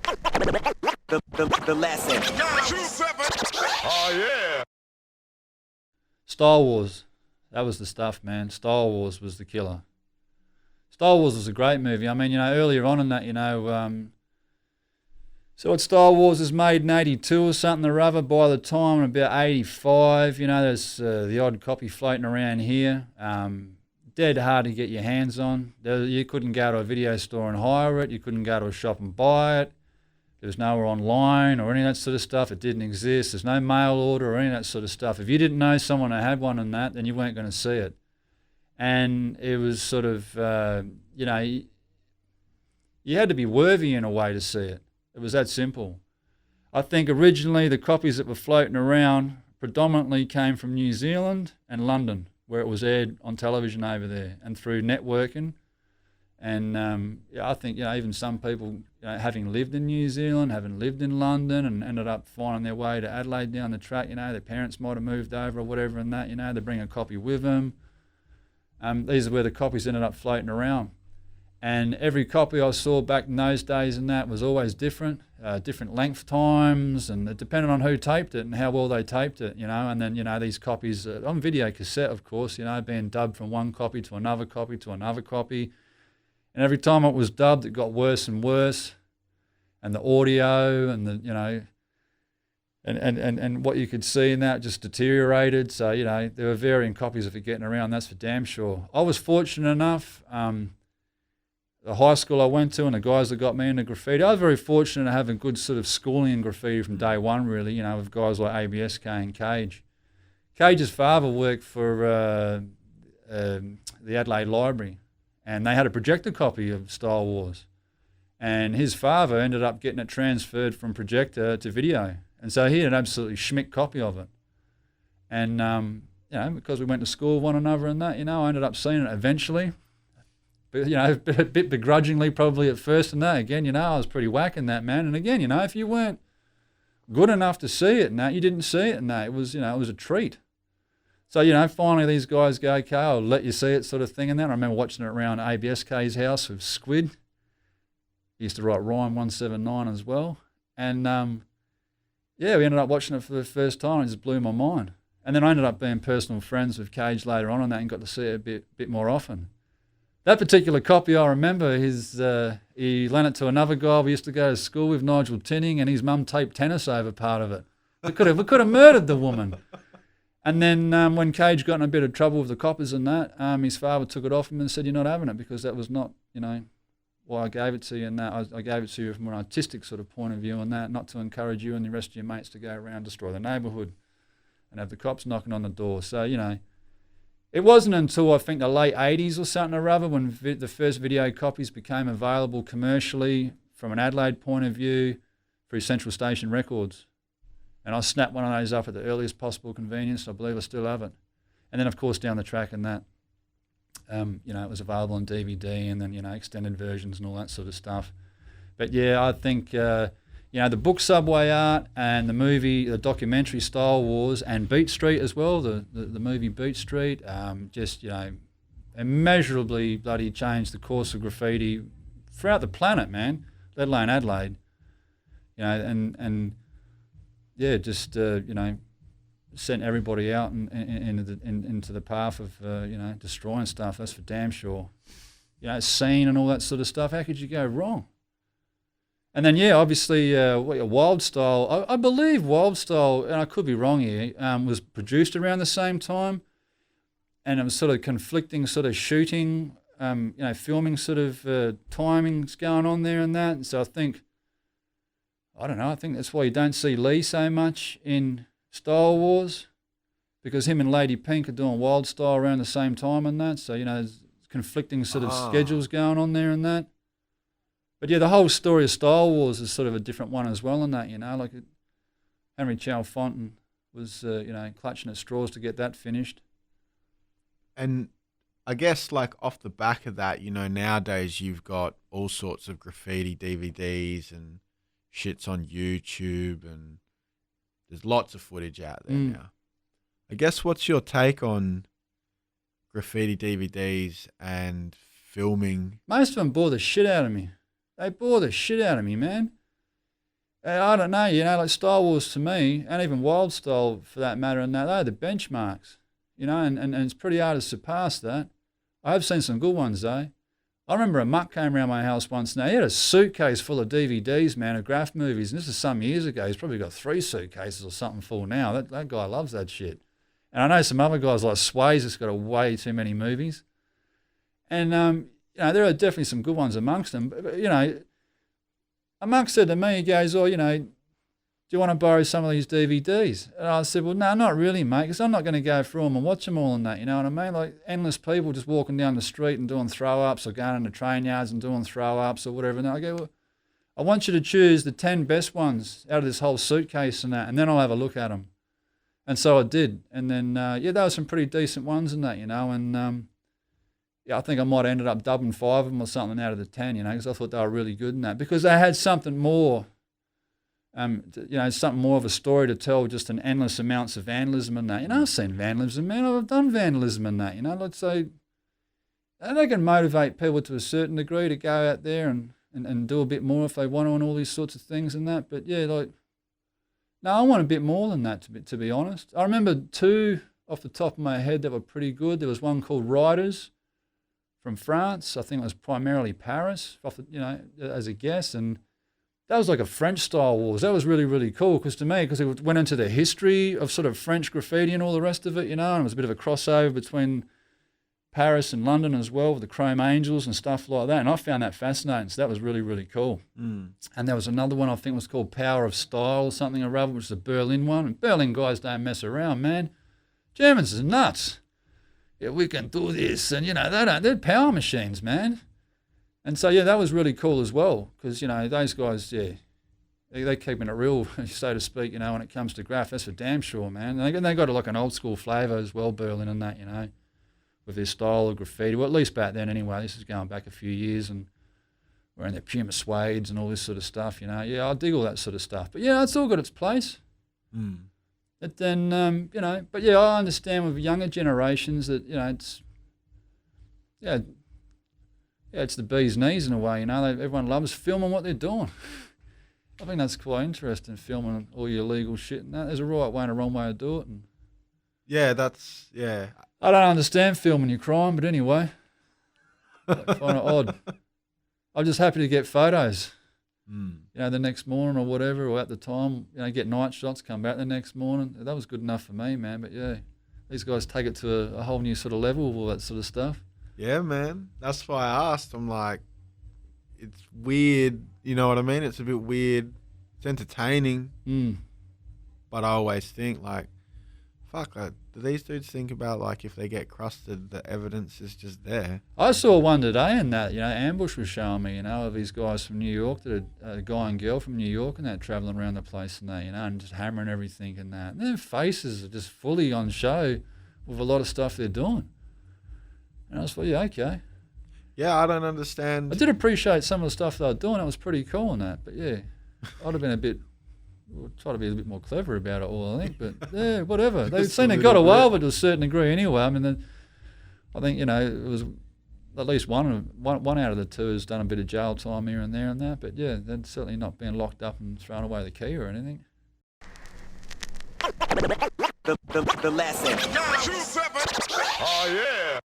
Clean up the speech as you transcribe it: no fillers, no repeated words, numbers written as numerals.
The lesson. Oh, yeah. Star Wars. That was the stuff, man. Star Wars was the killer. Star Wars was a great movie. I mean, earlier on in that, so what Star Wars was made in 82 or something or other. By the time about 85, there's the odd copy floating around here. Dead hard to get your hands on. You couldn't go to a video store and hire it. You couldn't go to a shop and buy it. There was nowhere online or any of that sort of stuff. It didn't exist. There's no mail order or any of that sort of stuff. If you didn't know someone that had one and that, then you weren't going to see it. And it was sort of, you had to be worthy in a way to see it. It was that simple. I think originally the copies that were floating around predominantly came from New Zealand and London, where it was aired on television over there and through networking. And I think, even some people, having lived in New Zealand, having lived in London and ended up finding their way to Adelaide down the track, their parents might have moved over or whatever and that, they bring a copy with them. These are where the copies ended up floating around. And every copy I saw back in those days and that was always different, different length times, and it depended on who taped it and how well they taped it, and then, these copies on video cassette, of course, being dubbed from one copy to another copy to another copy. And every time it was dubbed, it got worse and worse. And the audio and the, and what you could see in that just deteriorated. So, there were varying copies of it getting around, that's for damn sure. I was fortunate enough, the high school I went to and the guys that got me into graffiti, I was very fortunate to have a good sort of schooling in graffiti from day one, really, with guys like ABSK and Cage. Cage's father worked for the Adelaide Library, and they had a projector copy of Star Wars. And his father ended up getting it transferred from projector to video. And so he had an absolutely schmick copy of it. And, because we went to school with one another and that, I ended up seeing it eventually. But, a bit begrudgingly probably at first and that. Again, I was pretty whacking that, man. And again, if you weren't good enough to see it and that, you didn't see it and that. It was, it was a treat. So, finally these guys go, okay, I'll let you see it sort of thing and that. I remember watching it around ABSK's house with Squid. He used to write Rhyme 179 as well. And, we ended up watching it for the first time. It just blew my mind. And then I ended up being personal friends with Cage later on and that and got to see it a bit more often. That particular copy, I remember, he lent it to another guy we used to go to school with, Nigel Tinning, and his mum taped tennis over part of it. We could have murdered the woman. And then when Cage got in a bit of trouble with the coppers and that, his father took it off him and said, "You're not having it because that was not, why I gave it to you and that. I gave it to you from an artistic sort of point of view and that, not to encourage you and the rest of your mates to go around and destroy the neighbourhood and have the cops knocking on the door." So, it wasn't until I think the late 80s or something or other when the first video copies became available commercially from an Adelaide point of view through Central Station Records. And I snapped one of those up at the earliest possible convenience. I believe I still have it. And then, of course, down the track and that, it was available on DVD and then, extended versions and all that sort of stuff. But, yeah, I think, the book Subway Art and the movie, the documentary Star Wars and Beat Street as well, the movie Beat Street, immeasurably bloody changed the course of graffiti throughout the planet, man, let alone Adelaide. Sent everybody out into the path of, destroying stuff, that's for damn sure. Scene and all that sort of stuff, how could you go wrong? And then, obviously, Wild Style, I believe Wild Style, and I could be wrong here, was produced around the same time, and it was sort of conflicting sort of shooting, filming sort of timings going on there and that. And so I think that's why you don't see Lee so much in Star Wars, because him and Lady Pink are doing Wild Style around the same time and that. So, there's conflicting sort of schedules going on there and that. But the whole story of Star Wars is sort of a different one as well in that, like Henry Chalfonten was, clutching at straws to get that finished. And I guess off the back of that, nowadays you've got all sorts of graffiti DVDs and shit's on YouTube and there's lots of footage out there now. I guess what's your take on graffiti DVDs and filming? Most of them bore the shit out of me. They bore the shit out of me, man. I don't know, like Star Wars to me, and even Wild Style for that matter, and they're the benchmarks, and it's pretty hard to surpass that. I have seen some good ones though. I remember a muck came around my house once. Now he had a suitcase full of DVDs, man, of graph movies, and this is some years ago. He's probably got 3 suitcases or something full now. That guy loves that shit. And I know some other guys like Swayze that's got way too many movies. And there are definitely some good ones amongst them. But a monk said to me, he goes, do you want to borrow some of these DVDs? And I said, well, no, not really, mate, because I'm not going to go through them and watch them all and that, you know what I mean? Like endless people just walking down the street and doing throw-ups or going into train yards and doing throw-ups or whatever. And I go, well, I want you to choose the 10 best ones out of this whole suitcase and that, and then I'll have a look at them. And so I did. And then, there were some pretty decent ones in that, and I think I might have ended up dubbing 5 of them or something out of the 10, because I thought they were really good in that. Because they had something more, something more of a story to tell, just an endless amounts of vandalism and that. I've seen vandalism, man. I've done vandalism and that, let's say. They can motivate people to a certain degree to go out there and do a bit more if they want to and all these sorts of things and that. But, no, I want a bit more than that, to be honest. I remember 2 off the top of my head that were pretty good. There was one called Riders from France. I think it was primarily Paris, as a guess, and that was like a French-style wars. That was really, really cool because it went into the history of sort of French graffiti and all the rest of it, and it was a bit of a crossover between Paris and London as well with the Chrome Angels and stuff like that, and I found that fascinating, so that was really, really cool. And there was another one I think was called Power of Style or something or other, which is a Berlin one, and Berlin guys don't mess around, man. Germans are nuts. Yeah, we can do this, and they're power machines, man. And so that was really cool as well, because those guys, they're keeping it real, so to speak. When it comes to graph, that's for damn sure, man. And they got like an old school flavour as well, Berlin and that, with their style of graffiti. Well, at least back then anyway. This is going back a few years, and wearing their Puma suedes and all this sort of stuff. I dig all that sort of stuff. But it's all got its place. But then, I understand with younger generations that, it's the bee's knees in a way, everyone loves filming what they're doing. I think that's quite interesting, filming all your illegal shit and that. There's a right way and a wrong way to do it. And I don't understand filming your crime, but anyway, I find it odd. I'm just happy to get photos. The next morning or whatever, or at the time, get night shots, come back the next morning. That was good enough for me, man. But these guys take it to a whole new sort of level with all that sort of stuff. Yeah, man. That's why I asked. I'm like, it's weird. You know what I mean? It's a bit weird. It's entertaining. But I always think, like, fuck, do these dudes think about, like, if they get crusted, the evidence is just there? I saw one today in that, Ambush was showing me, of these guys from New York, that a guy and girl from New York and that, travelling around the place and that, and just hammering everything and that. And their faces are just fully on show with a lot of stuff they're doing. And I was like, okay. Yeah, I don't understand. I did appreciate some of the stuff they were doing. It was pretty cool and that. But, I'd have been try to be a bit more clever about it all, I think. But, whatever. They seem to got away with it to a certain degree anyway. I mean, I think, it was at least one out of the 2 has done a bit of jail time here and there and that. But, they're certainly not being locked up and thrown away the key or anything. The lesson. Oh, yeah.